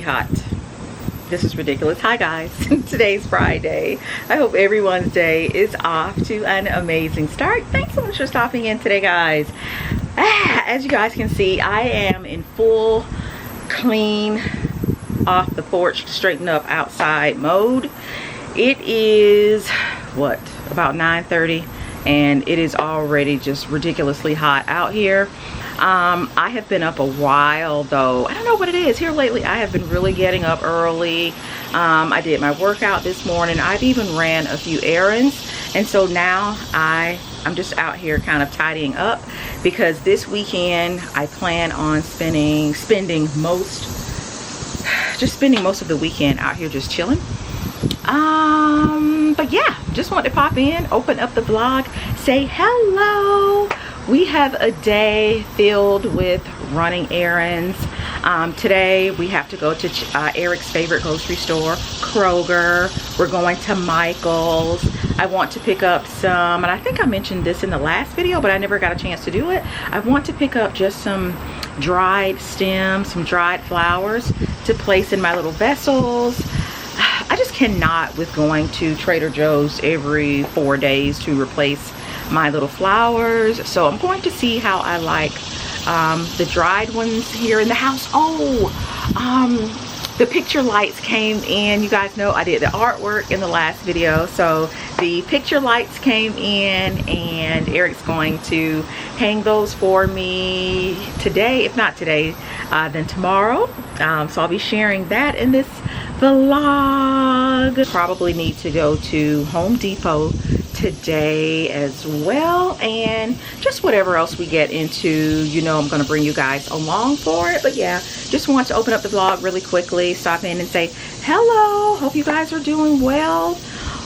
hot. This is ridiculous. Hi guys, today's Friday. I hope everyone's day is off to an amazing start. Thanks so much for stopping in today, guys. As you guys can see, I am in full clean off the porch, straighten up outside mode. It is what, about 9:30, and it is already just ridiculously hot out here. I have been up a while though. I don't know what it is here lately. I have been really getting up early. I did my workout this morning. I've even ran a few errands, and so now I'm just out here kind of tidying up, because this weekend I plan on spending most of the weekend out here just chilling. But yeah, just wanted to pop in, open up the vlog, say hello. We have a day filled with running errands. Today we have to go to Eric's favorite grocery store, Kroger. We're going to Michael's. I want to pick up some, and I think I mentioned this in the last video, but I never got a chance to do it. I want to pick up just some dried stems, some dried flowers to place in my little vessels. I just cannot with going to Trader Joe's every 4 days to replace my little flowers. So I'm going to see how I like the dried ones here in the house. The picture lights came in. You guys know I did the artwork in the last video, so the picture lights came in, and Eric's going to hang those for me today. If not today, then tomorrow. So I'll be sharing that in this vlog. Probably need to go to Home Depot today as well, and just whatever else we get into, you know, I'm going to bring you guys along for it. But yeah, just want to open up the vlog really quickly, stop in and say hello. Hope you guys are doing well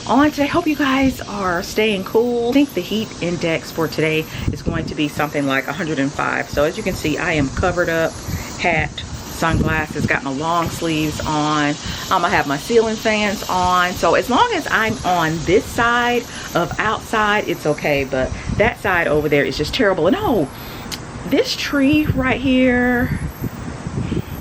on today. Hope you guys are staying cool. I think the heat index for today is going to be something like 105. So as you can see, I am covered up, hat, sunglasses, got my long sleeves on. I have my ceiling fans on. So as long as I'm on this side of outside, it's okay, but that side over there is just terrible. And oh, this tree right here,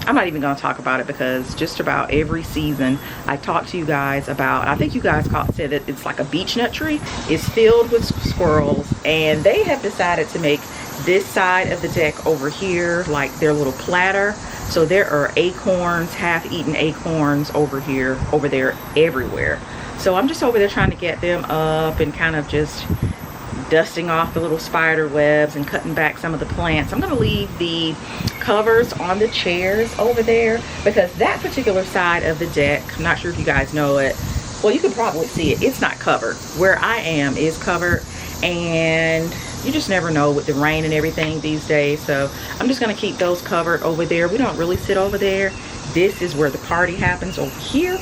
I'm not even going to talk about it, because just about every season I talk to you guys about, I think you guys said that it's like a beech nut tree. It's filled with squirrels, and they have decided to make this side of the deck over here like their little platter. So there are acorns, half-eaten acorns over here, over there, everywhere. So I'm just over there trying to get them up and kind of just dusting off the little spider webs and cutting back some of the plants. I'm going to leave the covers on the chairs over there, because that particular side of the deck, I'm not sure if you guys know it. Well, you can probably see it. It's not covered. Where I am is covered, and you just never know with the rain and everything these days. So I'm just going to keep those covered over there. We don't really sit over there. This is where the party happens, over here.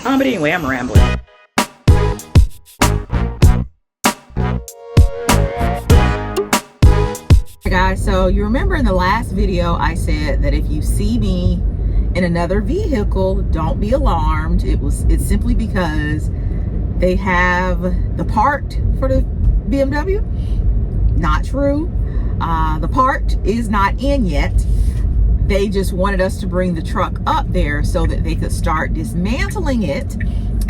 But anyway, I'm rambling. Guys, so you remember in the last video I said that if you see me in another vehicle, don't be alarmed. It's simply because they have the part for the BMW. Not true. The part is not in yet. They just wanted us to bring the truck up there so that they could start dismantling it.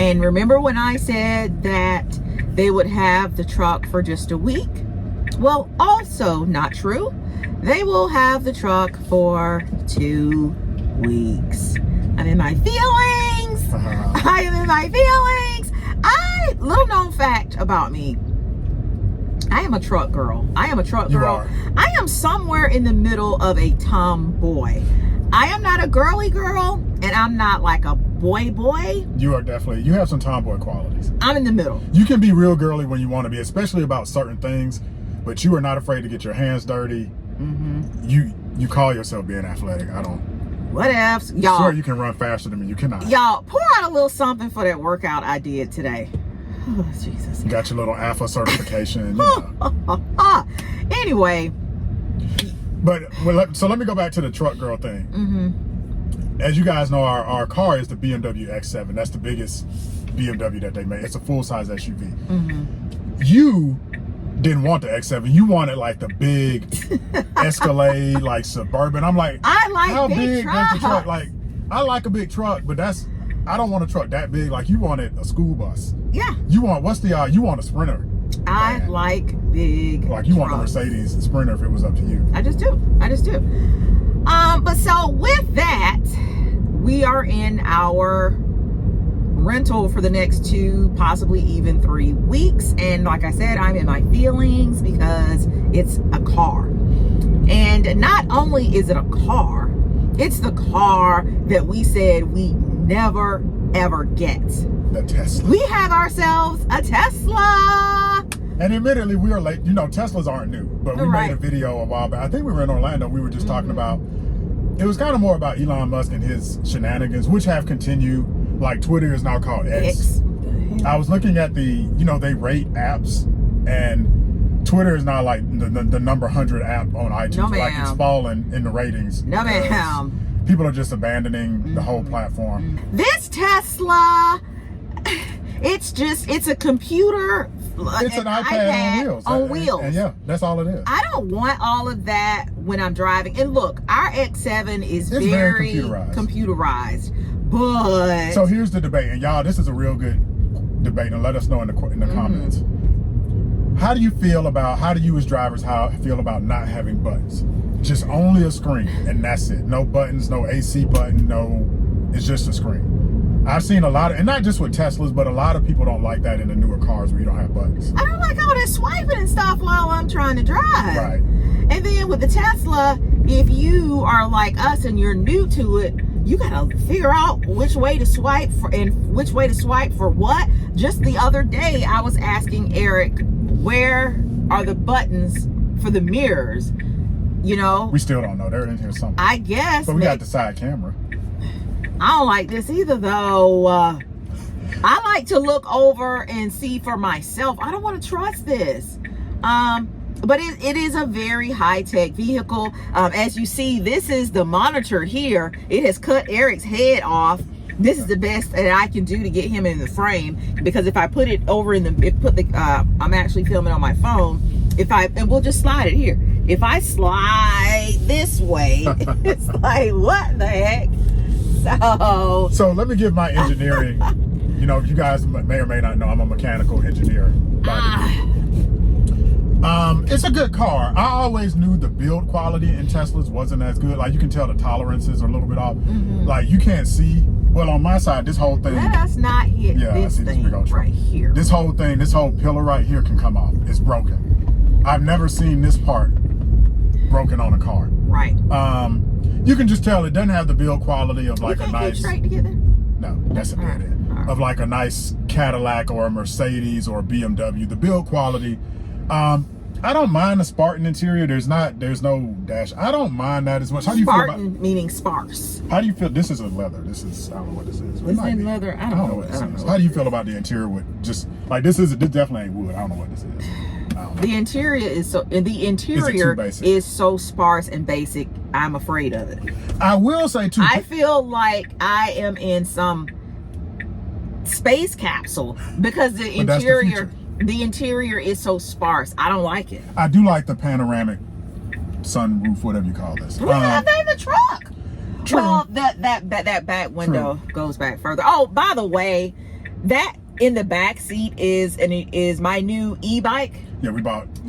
And remember when I said that they would have the truck for just a week? Well, also not true. They will have the truck for 2 weeks. I'm in my feelings. I am in my feelings. Little known fact about me, I am a truck girl. I am a truck girl. You are. I am somewhere in the middle of a tomboy. I am not a girly girl, and I'm not like a boy. You are definitely, you have some tomboy qualities. I'm in the middle. You can be real girly when you want to be, especially about certain things, but you are not afraid to get your hands dirty. You call yourself being athletic. I don't. What else? Y'all. Sure, you can run faster than me. You cannot. Y'all, pour out a little something for that workout I did today. Oh, Jesus. You got your little alpha certification. You know. Anyway. But, so let me go back to the truck girl thing. As you guys know, our car is the BMW X7. That's the biggest BMW that they made. It's a full-size SUV. You didn't want the X7. You wanted like the big Escalade, like Suburban. I'm like, I like how big big trucks. does the truck, like, I like a big truck, but I don't want a truck that big. Like you wanted a school bus. Yeah. You want you want a Sprinter. I like big Like you trucks. want a Mercedes Sprinter if it was up to you. I just do. But so with that, we are in our rental for the next 2, possibly even 3 weeks. And like I said, I'm in my feelings because it's a car. And not only is it a car, it's the car that we said we never ever get. The Tesla. We have ourselves a Tesla. And admittedly, we are late. You know, Teslas aren't new, but we Right. made a video a while back. I think we were in Orlando. We were just talking about, it was kind of more about Elon Musk and his shenanigans, which have continued. Like Twitter is now called X. I was looking at they rate apps, and Twitter is now like the number 100 app on iTunes. No, like ma'am. it's fallen in the ratings. No, ma'am. People are just abandoning the whole platform. This Tesla, it's a computer. It's an iPad on wheels. And yeah, that's all it is. I don't want all of that when I'm driving. And look, our X7 is It's very computerized. But so here's the debate, and y'all, this is a real good debate, and let us know in the comments. How do you as drivers feel about not having buttons? Just only a screen, and that's it. No buttons, no AC button, it's just a screen. I've seen a lot of, and not just with Teslas, but a lot of people don't like that in the newer cars where you don't have buttons. I don't like all that swiping and stuff while I'm trying to drive. Right. And then with the Tesla, if you are like us and you're new to it, you gotta figure out which way to swipe for and which way to swipe for what. Just the other day, I was asking Eric, where are the buttons for the mirrors? You know, we still don't know. They're in here somewhere. I guess. But we got the side camera. I don't like this either, though. I like to look over and see for myself. I don't want to trust this. But it is a very high-tech vehicle. As you see, this is the monitor here. It has cut Eric's head off. This is the best that I can do to get him in the frame, because if I put it over in I'm actually filming on my phone. And we'll just slide it here. If I slide this way, it's like, what the heck? So let me give my engineering. You guys may or may not know, I'm a mechanical engineer. It's a good car. I always knew the build quality in Teslas wasn't as good. Like you can tell the tolerances are a little bit off. Like you can't see. Well, on my side, this whole thing. Let us not hit this thing right here. This whole pillar right here can come off. It's broken. I've never seen this part broken on a car. Right. You can just tell it doesn't have the build quality of like a nice. Get straight together? No, that's a dead end. Right. Of like a nice Cadillac or a Mercedes or a BMW. The build quality. I don't mind the Spartan interior. There's no dash. I don't mind that as much. How do you feel about meaning sparse? How do you feel? This is a leather. I don't know what this is. This is leather. I don't know what this is. How do you feel about the interior with just like this definitely ain't wood. I don't know what this is. The interior is so sparse and basic. I'm afraid of it. I will say too. I feel like I am in some space capsule because the interior is so sparse. I don't like it. I do like the panoramic sunroof, whatever you call this. We have that in the truck. True. Well, that back window goes back further. Oh, by the way, that in the back seat is my new e-bike. Yeah, you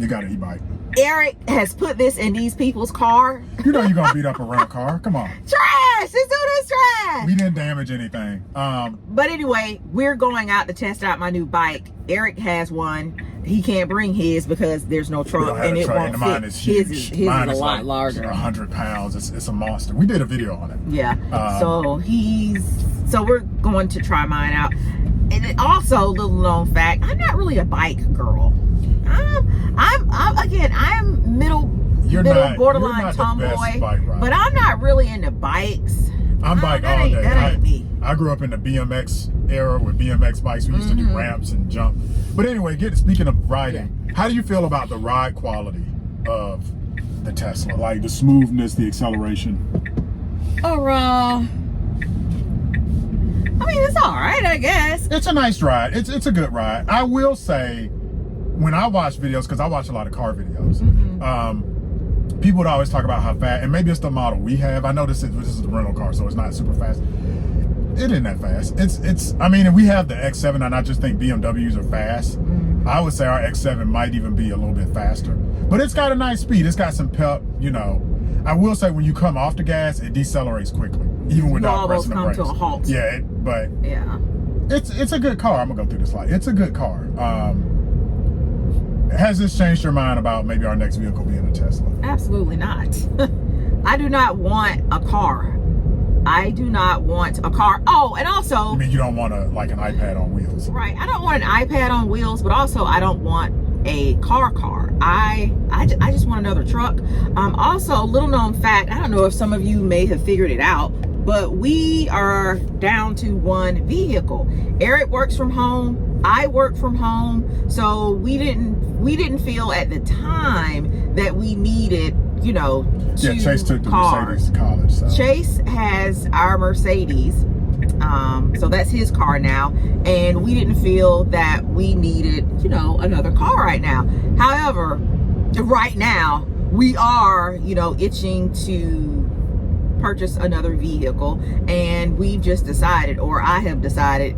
got an e-bike. Eric has put this in these people's car. You know you're gonna beat up a rental car. Come on. Trash! This dude is trash. We didn't damage anything. But anyway, we're going out to test out my new bike. Eric has one. He can't bring his because there's no trunk and it won't fit. Mine is huge. His is a lot larger. 100 pounds. It's a monster. We did a video on it. Yeah. So we're going to try mine out. And also, little known fact, I'm not really a bike girl. I'm middle borderline tomboy, but I'm not really into bikes. I'm bike all day. That ain't me. I grew up in the BMX era with BMX bikes. We used to do ramps and jump. But anyway, speaking of riding, how do you feel about the ride quality of the Tesla? Like the smoothness, the acceleration? I mean, it's all right, I guess. It's a nice ride. It's a good ride. I will say, when I watch videos, because I watch a lot of car videos, people would always talk about how fast, and maybe it's the model we have. I know this is the rental car, so it's not super fast. It isn't that fast. It's. I mean, we have the X7, and I just think BMWs are fast. I would say our X7 might even be a little bit faster, but it's got a nice speed. It's got some pep. You know, I will say when you come off the gas, it decelerates quickly, even without pressing the brakes. You almost come to a halt. Yeah, but it's a good car. I'm gonna go through this slide. It's a good car. Has this changed your mind about maybe our next vehicle being a Tesla? Absolutely not. I do not want a car. I do not want a car. Oh, and also... You mean you don't want like an iPad on wheels? Right. I don't want an iPad on wheels, but also I don't want a car. I just want another truck. Also, little known fact, I don't know if some of you may have figured it out, but we are down to one vehicle. Eric works from home. I work from home. So we didn't feel at the time that we needed, you know, two Chase took the cars. Mercedes to college. So. Chase has our Mercedes. So that's his car now, and we didn't feel that we needed, you know, another car right now. However, right now we are, you know, itching to purchase another vehicle, and we've just decided, or I have decided,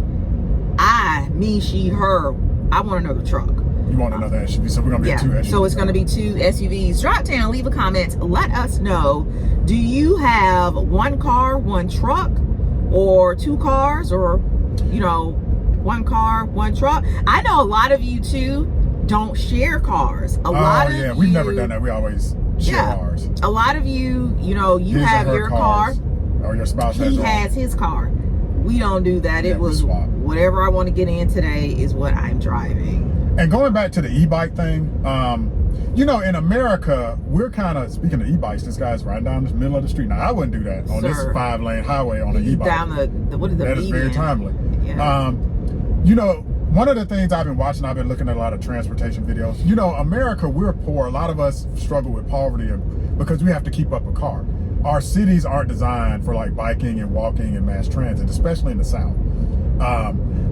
me, she, her, I want another truck. You want another SUV, so we're gonna be two SUVs. So it's gonna be two SUVs. Drop down, leave a comment, let us know, do you have one car, one truck, or two cars, or, you know, one car, one truck? I know a lot of you too don't share cars. We've never done that. We always share ours. A lot of you, you know, you have your car, or your spouse has his car. We don't do that. It was whatever I want to get in today is what I'm driving. And going back to the e-bike thing, you know, in America, we're kind of, speaking of e-bikes, this guy's riding down the middle of the street. Now, I wouldn't do that on this 5-lane highway on an e-bike. Down what is the That is very timely. Yeah. You know, one of the things I've been watching, I've been looking at a lot of transportation videos. You know, America, we're poor. A lot of us struggle with poverty because we have to keep up a car. Our cities aren't designed for like biking and walking and mass transit, especially in the South.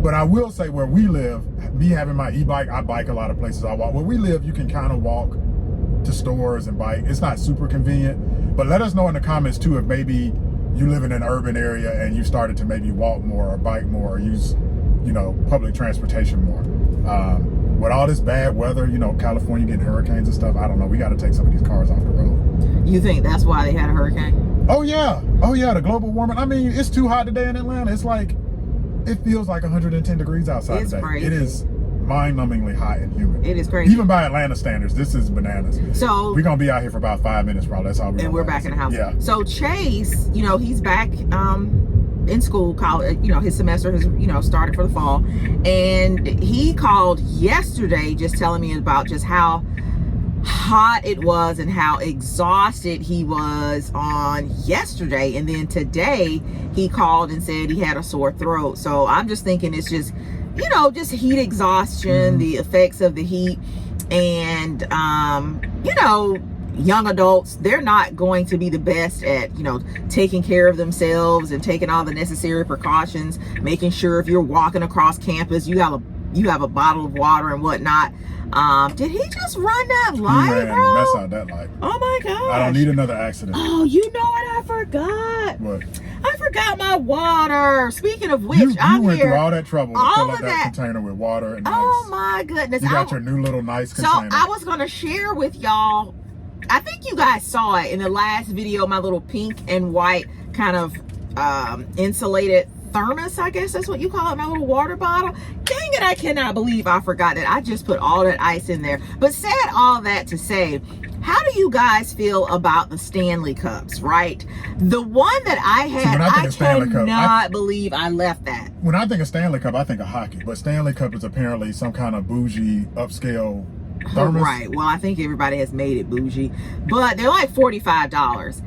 But I will say where we live, me having my e-bike, I bike a lot of places I walk. Where we live, you can kind of walk to stores and bike. It's not super convenient, but let us know in the comments too if maybe you live in an urban area and you started to maybe walk more or bike more or use, you know, public transportation more. With all this bad weather, you know, California getting hurricanes and stuff, I don't know. We got to take some of these cars off the road. You think that's why they had a hurricane? Oh yeah, the global warming. I mean, it's too hot today in Atlanta. It's like, it feels like 110 degrees outside today. Crazy. It is mind-numbingly hot and humid. It is crazy. Even by Atlanta standards, this is bananas. So we're gonna be out here for about 5 minutes probably. That's all we're back in the house. Yeah. So Chase, you know, he's back in school, college, you know, his semester has, you know, started for the fall, and he called yesterday just telling me about just how hot it was and how exhausted he was on yesterday. And then today he called and said he had a sore throat. So I'm just thinking it's just, you know, just heat exhaustion, the effects of the heat. And you know, young adults, they're not going to be the best at, you know, taking care of themselves and taking all the necessary precautions, making sure if you're walking across campus you have a bottle of water and whatnot. Did he just run that light, bro? That's out that light. Oh my god! I don't need another accident. Oh, you know what I forgot? What? I forgot my water. Speaking of which, you went through all that trouble to fill up that container with water and ice. Oh my goodness! You got your new little nice container. So I was gonna share with y'all. I think you guys saw it in the last video. My little pink and white kind of insulated thermos, I guess that's what you call it, my little water bottle. Dang it, I cannot believe I forgot that. I just put all that ice in there. But said all that to say, how do you guys feel about the Stanley Cups, right? The one that I had, I cannot believe I left that. When I think of Stanley Cup, I think of hockey. But Stanley Cup is apparently some kind of bougie, upscale thermos. Right, well, I think everybody has made it bougie. But they're like $45.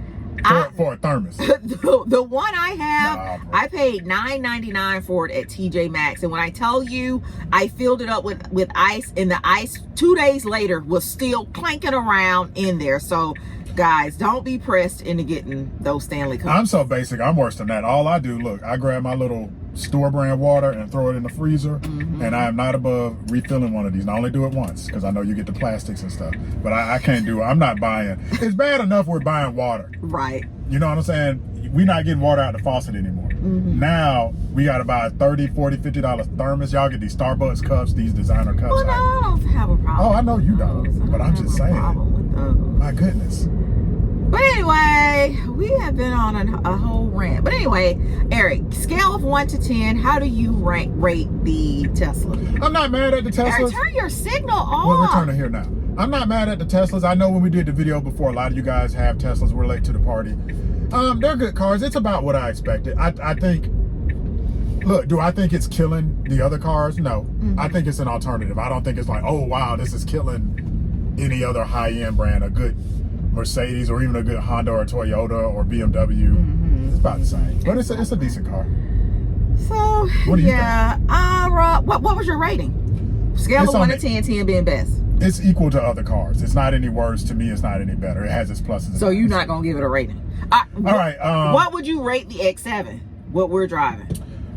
For a thermos. The one I have, I paid $9.99 for it at TJ Maxx, and when I tell you I filled it up with ice, and the ice 2 days later was still clanking around in there. So guys, don't be pressed into getting those Stanley Cups. I'm so basic. I'm worse than that. All I do, look, I grab my little store brand water and throw it in the freezer. And I am not above refilling one of these. And I only do it once because I know you get the plastics and stuff. But I can't do it. I'm not buying. It's bad enough we're buying water. Right. You know what I'm saying? We're not getting water out of the faucet anymore. Now we got to buy a $30, $40, $50 thermos. Y'all get these Starbucks cups, these designer cups. Well, no, I don't have a problem. Oh, I know you don't. But I'm just saying. My goodness. But anyway, we have been on a whole rant. But anyway, Eric, scale of 1 to 10, how do you rate the Tesla? I'm not mad at the Teslas. Eric, turn your signal off. Well, we're turning here now. I'm not mad at the Teslas. I know when we did the video before, a lot of you guys have Teslas. We're late to the party. They're good cars. It's about what I expected. I think, look, do I think it's killing the other cars? No. I think it's an alternative. I don't think it's like, oh, wow, this is killing any other high-end brand, a good Mercedes or even a good Honda or Toyota or BMW. It's about the same. But it's a decent car. So, what do you think? What was your rating? Scale of 1 to 10, 10 being best. It's equal to other cars. It's not any worse. To me, it's not any better. It has its pluses and So you're not going to give it a rating? All right. What would you rate the X7? What we're driving?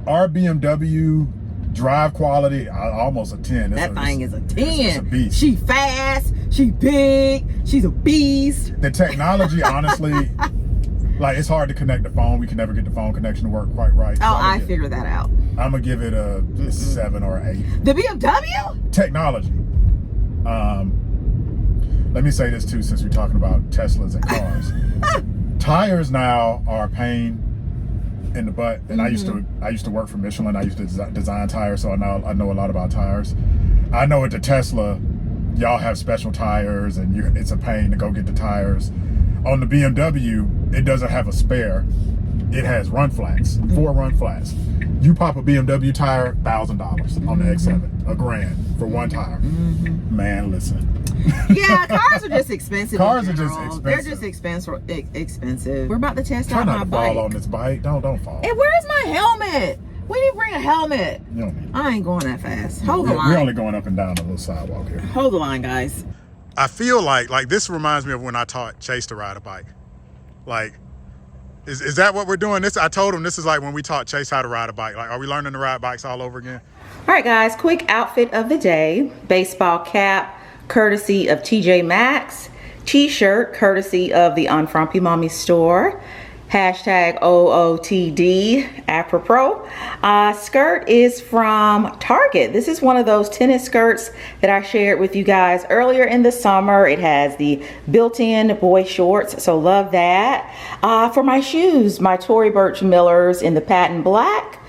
Our BMW drive quality, almost a 10. That thing is a 10. It's a beast. She fast. She big. She's a beast. The technology, honestly, like it's hard to connect the phone. We can never get the phone connection to work quite right. Oh, I figured that out. I'm gonna give it a 7 or 8. The BMW? Technology. Let me say this too, since we're talking about Teslas and cars. Tires now are a pain in the butt, and I used to work for Michelin. I used to design tires, so I know a lot about tires. I know at the Tesla, y'all have special tires, and it's a pain to go get the tires. On the BMW, it doesn't have a spare. It has run flats, 4 run flats. You pop a BMW tire, $1,000 on the X7, $1,000 for 1 tire. Man, listen. Yeah, cars are just expensive. Cars are just expensive. They're just expensive. We're about to test Try out not my to bike. fall on this bike. Don't fall. And where's my helmet? We didn't bring a helmet. You don't need it. I ain't going that fast. Hold the line. We're only going up and down a little sidewalk here. Hold the line, guys. I feel like this reminds me of when I taught Chase to ride a bike. Like, is that what we're doing? I told him this is like when we taught Chase how to ride a bike. Like, are we learning to ride bikes all over again? All right, guys, quick outfit of the day. Baseball cap, courtesy of TJ Maxx. T-shirt, courtesy of the UNFRUMPYMOMMY store. Hashtag OOTD, apropos. Skirt is from Target. This is one of those tennis skirts that I shared with you guys earlier in the summer. It has the built-in boy shorts, so love that. For my shoes, my Tory Burch Millers in the patent black.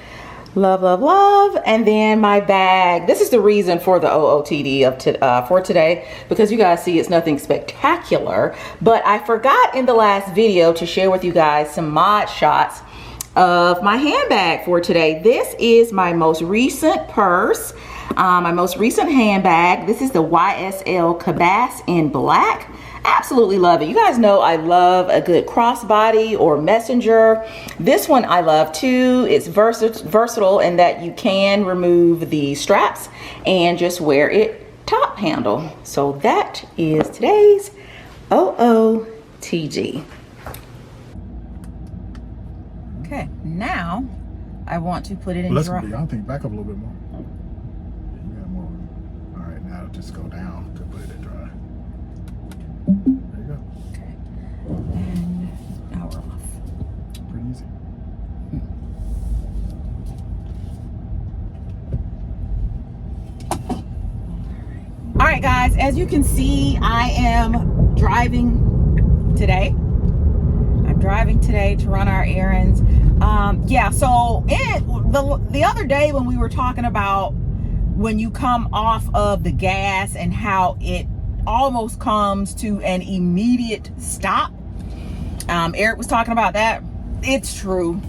Love, love, love. And then my bag. This is the reason for the OOTD for today, because you guys see it's nothing spectacular. But I forgot in the last video to share with you guys some mod shots of my handbag for today. This is my most recent purse, my most recent handbag. This is the YSL Cabas in black. Absolutely love it. You guys know I love a good crossbody or messenger. This one I love too. It's versatile in that you can remove the straps and just wear it top handle. So that is today's OOTD. Okay, now I want to put it in dry. I think back up a little bit more. You got more. All right, now just go down to put it in dry. There you go. Okay. And now we're off. Pretty easy. All right, guys, as you can see, I am driving today. I'm driving today to run our errands. Yeah, so the other day when we were talking about when you come off of the gas and how it almost comes to an immediate stop, Eric was talking about that. It's true.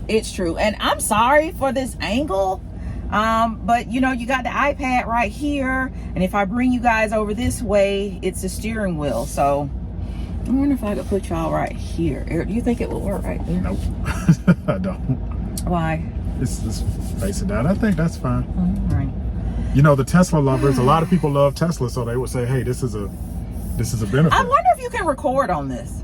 And I'm sorry for this angle, but you know, you got the iPad right here, and if I bring you guys over this way, it's the steering wheel. So I wonder if I could put y'all right here. Eric, do you think it will work right there? Nope. I don't. Why? Just face it down. I think that's fine. All right. You know, the Tesla lovers, a lot of people love Tesla, so they would say, hey, this is a benefit. I wonder if you can record on this.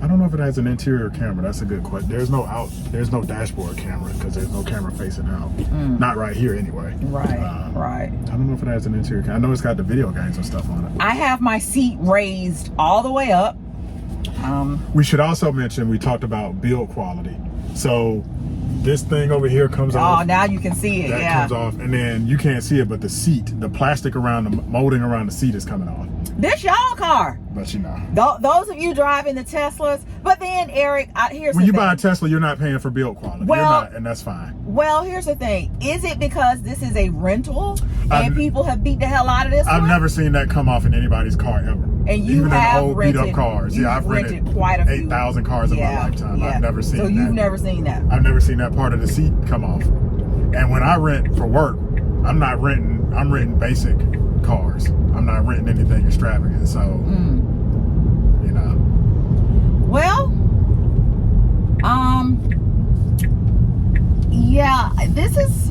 I don't know if it has an interior camera. That's a good question. There's no dashboard camera because there's no camera facing out. Not right here anyway. Right. I don't know if it has an interior camera. I know it's got the video games and stuff on it. I have my seat raised all the way up. We should also mention, we talked about build quality. So this thing over here comes off. Oh, now you can see it. That comes off, and then you can't see it, but the seat, the plastic around the molding around the seat is coming off. This y'all car. But you know. Those of you driving the Teslas, but then Eric, here's when the you thing. buy a Tesla, you're not paying for build quality. Well, you're not, and that's fine. Well, here's the thing. Is it because this is a rental and people have beat the hell out of this I've one? never seen that come off in anybody's car ever. And you even have in old rented, beat up cars. Yeah, I've rented quite a few. 8,000 cars in my lifetime. I've never seen that. So you've never seen that. I've never seen that part of the seat come off. And when I rent for work, I'm renting basic cars. I'm not renting anything extravagant. So, you know. Well, yeah, this is,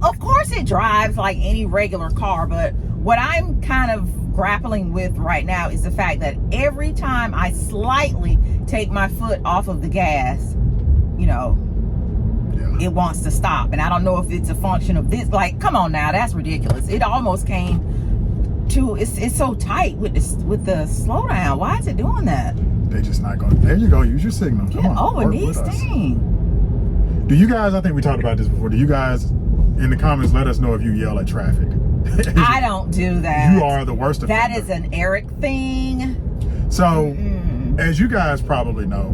of course it drives like any regular car, but what I'm kind of grappling with right now is the fact that every time I slightly take my foot off of the gas, you know, it wants to stop. And I don't know if it's a function of this. Like, come on now, that's ridiculous. It almost came to, it's so tight with the slowdown. Why is it doing that? They just not going. There you go. Use your signal. Come on. Over these things. Do you guys? I think we talked about this before. Do you guys in the comments let us know if you yell at traffic? I don't do that. You are the worst offender. That is an Eric thing. So, as you guys probably know,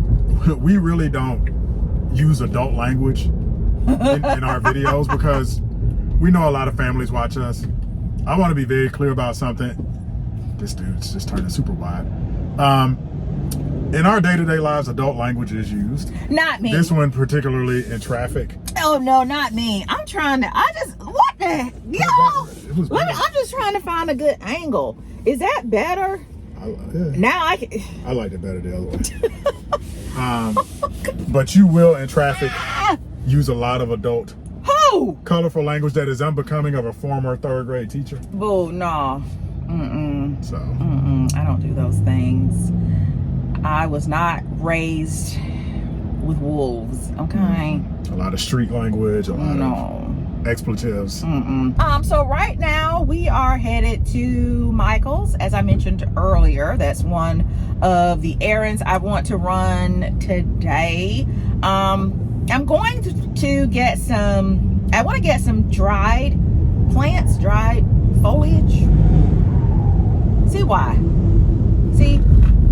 we really don't use adult language in our videos because we know a lot of families watch us. I want to be very clear about something. This dude's just turning super wide. In our day-to-day lives, adult language is used. Not me. This one particularly in traffic. Oh no, not me. I'm trying to, what the, yo? I'm just trying to find a good angle. Is that better? Now I can. I liked it better the other way. But you will in traffic use a lot of adult colorful language that is unbecoming of a former third grade teacher. Boo, no. So I don't do those things. I was not raised with wolves, okay? A lot of street language, a lot of expletives. So right now we are headed to Michael's, as I mentioned earlier. That's one of the errands I want to run today. I'm going to get some, I want to get some dried plants, dried foliage. See why? See,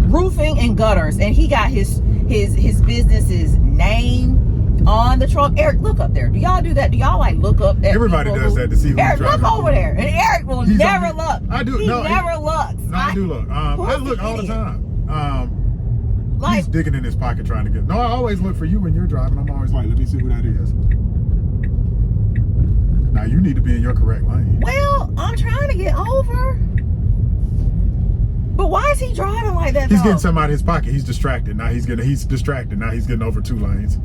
roofing and gutters, and he got his business's name on the truck. Eric, look up there. Do y'all do that? Do y'all like look up at everybody does that to see who's Eric, driving? Look over there. And Eric will never look. I do. He never looks. No, I do look. I look all the time. He's digging in his pocket trying to get. No, I always look for you when you're driving. I'm always like, let me see who that is. Now you need to be in your correct lane. Well, I'm trying to get over. But why is he driving like that? He's getting something out of his pocket. He's distracted. Now he's distracted. Now he's getting over 2 lanes.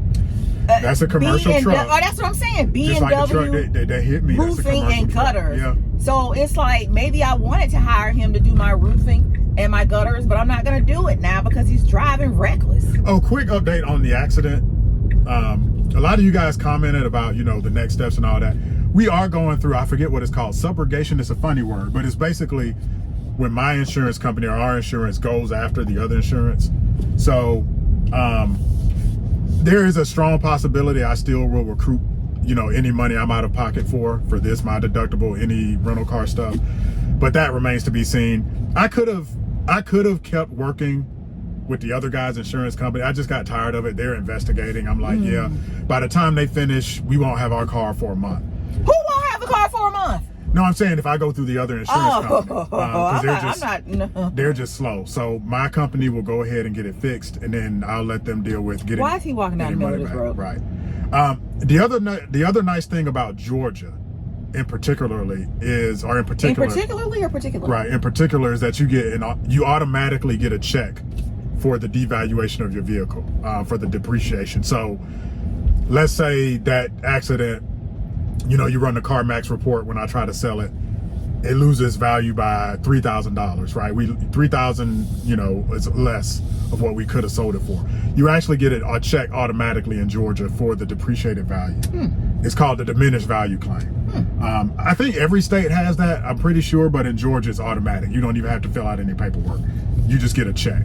That's a commercial truck. Oh, that's what I'm saying. BMW. Just like the truck that hit me. Roofing and gutters. Yeah. So it's like maybe I wanted to hire him to do my roofing and my gutters, but I'm not going to do it now because he's driving reckless. Oh, quick update on the accident. A lot of you guys commented about, you know, the next steps and all that. We are going through, I forget what it's called. Subrogation is a funny word, but it's basically when my insurance company or our insurance goes after the other insurance. So there is a strong possibility I still will recruit, you know, any money I'm out of pocket for this, my deductible, any rental car stuff. But that remains to be seen. I could have kept working with the other guy's insurance company. I just got tired of it. They're investigating. I'm like, yeah, by the time they finish, we won't have our car for a month. Who won't have a car for a month? No, I'm saying if I go through the other insurance company, because they're just slow. So my company will go ahead and get it fixed, and then I'll let them deal with getting. Why is he walking down the middle of this road? Right. The other nice thing about Georgia, in particular, right? In particular, is that you automatically get a check for the devaluation of your vehicle, for the depreciation. So let's say that accident, you know, you run the CarMax report when I try to sell it, it loses value by $3,000, right? $3,000, you know, is less of what we could have sold it for. You actually get it a check automatically in Georgia for the depreciated value. It's called the diminished value claim. I think every state has that, I'm pretty sure, but in Georgia it's automatic. You don't even have to fill out any paperwork. You just get a check.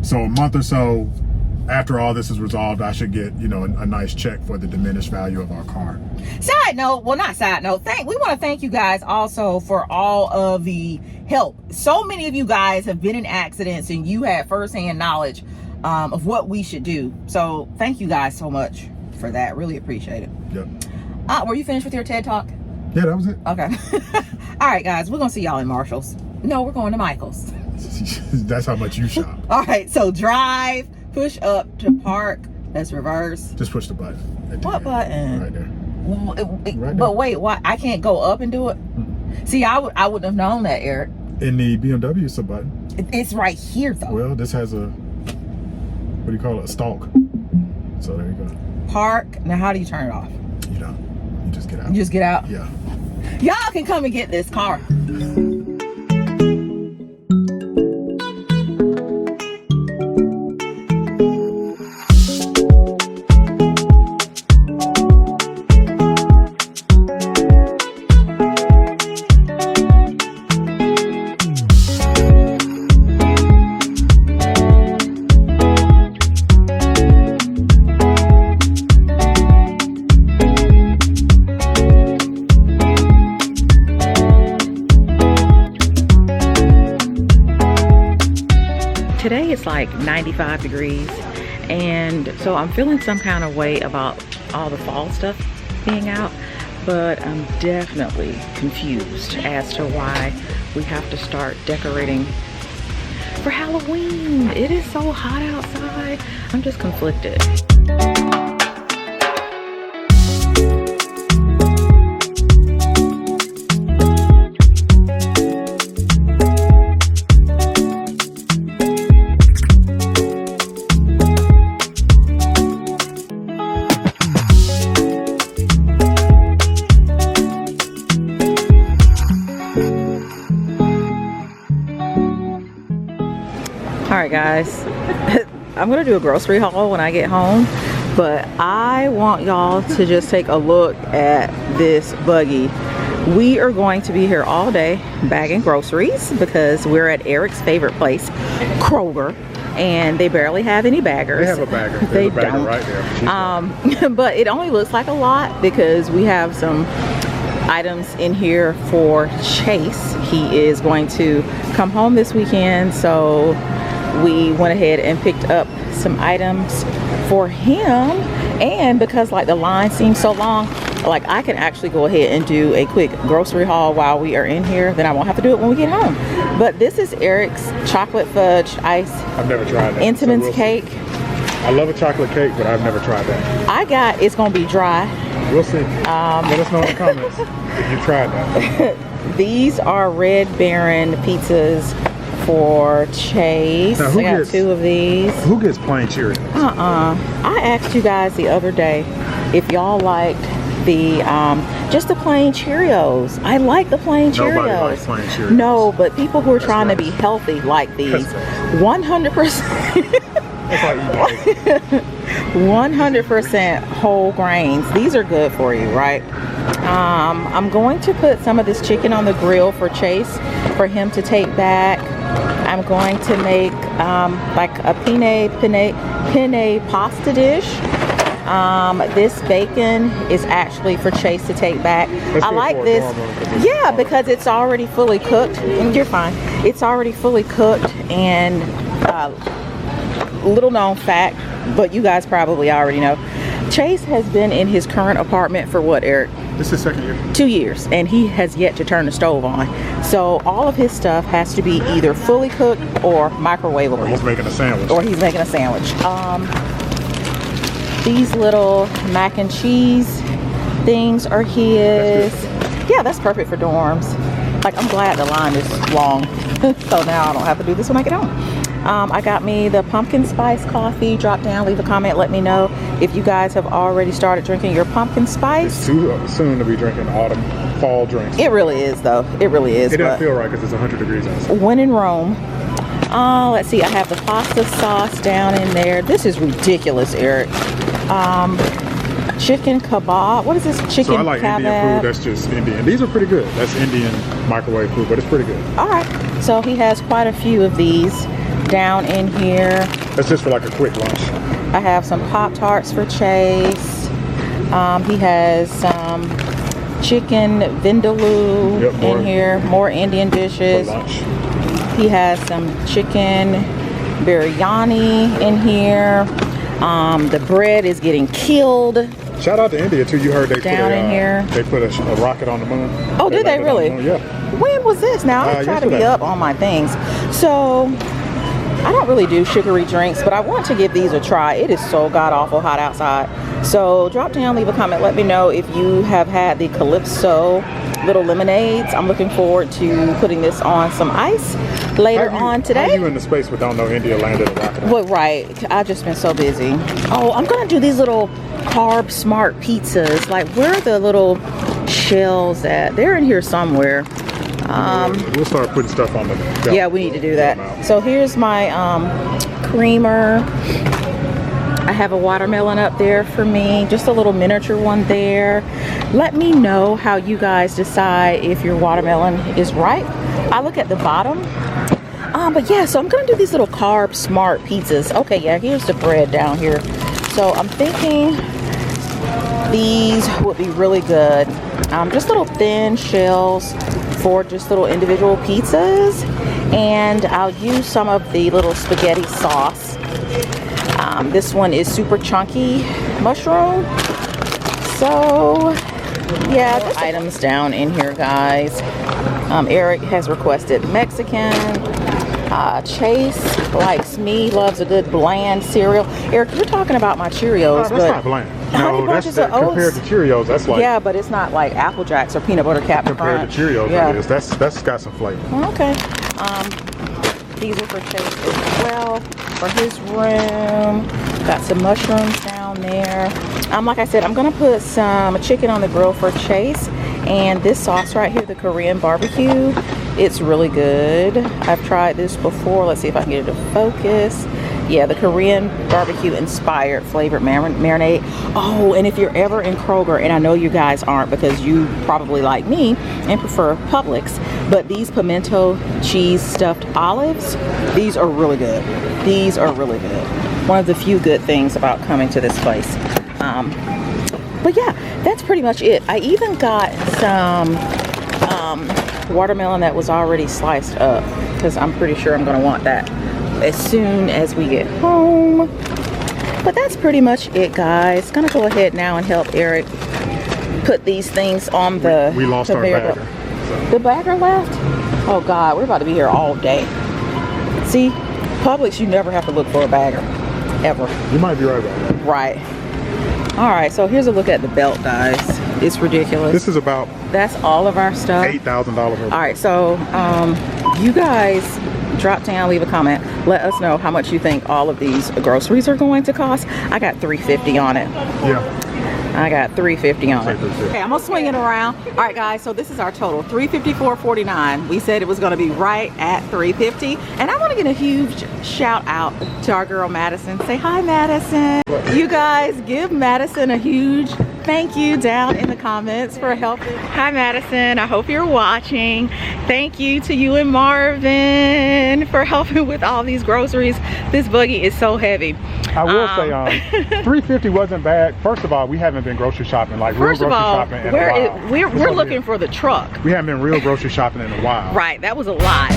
So a month or so after all this is resolved, I should get, you know, a nice check for the diminished value of our car. Side note, well, not side note, we want to thank you guys also for all of the help. So many of you guys have been in accidents and you had firsthand knowledge of what we should do. So thank you guys so much for that. Really appreciate it. Yep. Were you finished with your TED Talk? Yeah, that was it. Okay. All right, guys, we're gonna see y'all in Marshall's. No, we're going to Michael's. That's how much you shop. All right, so drive, push up to park. Let's reverse. Just push the button. What button? Right there. Right there. But wait, why I can't go up and do it? See, I wouldn't have known that, Eric. In the BMW, it's a button. It's right here, though. Well, this has a, what do you call it? A stalk. So there you go. Park. Now, how do you turn it off? You know, you just get out. You just get out? Yeah. Y'all can come and get this car. Today it's like 95 degrees, and so I'm feeling some kind of way about all the fall stuff being out, but I'm definitely confused as to why we have to start decorating for Halloween. It is so hot outside. I'm just conflicted. Alright guys, I'm gonna do a grocery haul when I get home, but I want y'all to just take a look at this buggy. We are going to be here all day bagging groceries because we're at Eric's favorite place, Kroger, and they barely have any baggers. They have a bagger. They a bagger don't. right there. But it only looks like a lot because we have some items in here for Chase. He is going to come home this weekend, so we went ahead and picked up some items for him. And because like the line seems so long, like I can actually go ahead and do a quick grocery haul while we are in here, then I won't have to do it when we get home. But this is Eric's chocolate fudge ice. I've never tried that. Intimates so cake. I love a chocolate cake, but I've never tried that. It's gonna be dry. We'll see. Let us know in the comments if you tried that. These are Red Baron pizzas for Chase. Now, I got 2 of these. Who gets plain Cheerios? I asked you guys the other day if y'all liked the just the plain Cheerios. I like the plain Cheerios. Nobody likes plain Cheerios. No, but people who are trying to be healthy like these. 100%. That's like 100% whole grains. These are good for you, right? I'm going to put some of this chicken on the grill for Chase for him to take back. I'm going to make like a penne pasta dish. This bacon is actually for Chase to take back. I like this. Yeah, because it's already fully cooked. And you're fine. It's already fully cooked, and little known fact, but you guys probably already know, Chase has been in his current apartment for what, Eric? This is 2nd year. 2 years, and he has yet to turn the stove on. So all of his stuff has to be either fully cooked or microwavable. Or he's making a sandwich. These little mac and cheese things are his. Yeah, that's perfect for dorms. Like, I'm glad the line is long. So now I don't have to do this when I get home. I got me the pumpkin spice coffee. Drop down, leave a comment, let me know if you guys have already started drinking your pumpkin spice. It's too soon to be drinking autumn fall drinks. It really is, though. It really is. It doesn't feel right because it's 100 degrees outside. When in Rome. Let's see. I have the pasta sauce down in there. This is ridiculous, Eric. Chicken kebab. What is this? Chicken So I like kebab. Indian food. That's just Indian. These are pretty good. That's Indian microwave food, but it's pretty good. All right. So he has quite a few of these down in here. That's just for like a quick lunch. I have some Pop-Tarts for Chase. He has some chicken vindaloo in here. More Indian dishes. For lunch. He has some chicken biryani in here. The bread is getting killed. Shout out to India too. You heard they Down in here. They put a rocket on the moon. Oh, did they really? Yeah. When was this? Now I try to be up on my things. So I don't really do sugary drinks, but I want to give these a try. It is so god awful hot outside. So drop down, leave a comment, let me know if you have had the Calypso little lemonades. I'm looking forward to putting this on some ice later on today. How are you in the space but don't know India landed a rocket? Well, right. I've just been so busy. Oh, I'm gonna do these little carb smart pizzas. Like, where are the little shells at? They're in here somewhere. We'll start putting stuff on the belt. Yeah, we need to do that. So here's my creamer. I have a watermelon up there for me, just a little miniature one there. Let me know how you guys decide if your watermelon is ripe. I look at the bottom. But yeah, so I'm gonna do these little carb smart pizzas. Okay, yeah, here's the bread down here. So I'm thinking these would be really good. Just little thin shells for just little individual pizzas. And I'll use some of the little spaghetti sauce. This one is super chunky mushroom. So yeah, there's items down in here, guys. Eric has requested Mexican. Chase likes me, loves a good bland cereal. Eric, you're talking about my Cheerios. No, that's not bland. No, that's compared to Cheerios. That's like, yeah, but it's not like Apple Jacks or peanut butter Captain Crunch. Compared to Cheerios, yeah. It is. That's got some flavor. Okay. These are for Chase as well. For his room, got some mushrooms down there. Like I said, I'm gonna put some chicken on the grill for Chase, and this sauce right here, the Korean barbecue, it's really good. I've tried this before. Let's see if I can get it to focus. Yeah, the Korean barbecue inspired flavored marinade. Oh, and if you're ever in Kroger, and I know you guys aren't because you probably like me and prefer Publix, but these pimento cheese stuffed olives, these are really good. These are really good. One of the few good things about coming to this place. But yeah, that's pretty much it. I even got some watermelon that was already sliced up because I'm pretty sure I'm gonna want that as soon as we get home. But that's pretty much it, guys. Gonna go ahead now and help Eric put these things on the we lost our bagger. The bagger left? Oh God, we're about to be here all day. See, Publix, you never have to look for a bagger, ever. You might be right about that. Right. All right, so here's a look at the belt, guys. It's ridiculous. This is about, that's all of our stuff. $8,000. All right, so you guys drop down, leave a comment, let us know how much you think all of these groceries are going to cost. I got $350 on it. Yeah, I got $350 on it. Okay, I'm gonna swing it around. All right, guys, so this is our total, $354.49. We said it was gonna be right at $350. And I wanna get a huge shout out to our girl, Madison. Say hi, Madison. You guys give Madison a huge thank you down in the comments for helping. Hi, Madison, I hope you're watching. Thank you to you and Marvin for helping with all these groceries. This buggy is so heavy. I will say, $350 wasn't bad. First of all, we haven't been grocery shopping, like real grocery shopping in a while. We're looking for the truck. We haven't been real grocery shopping in a while. Right, that was a lot.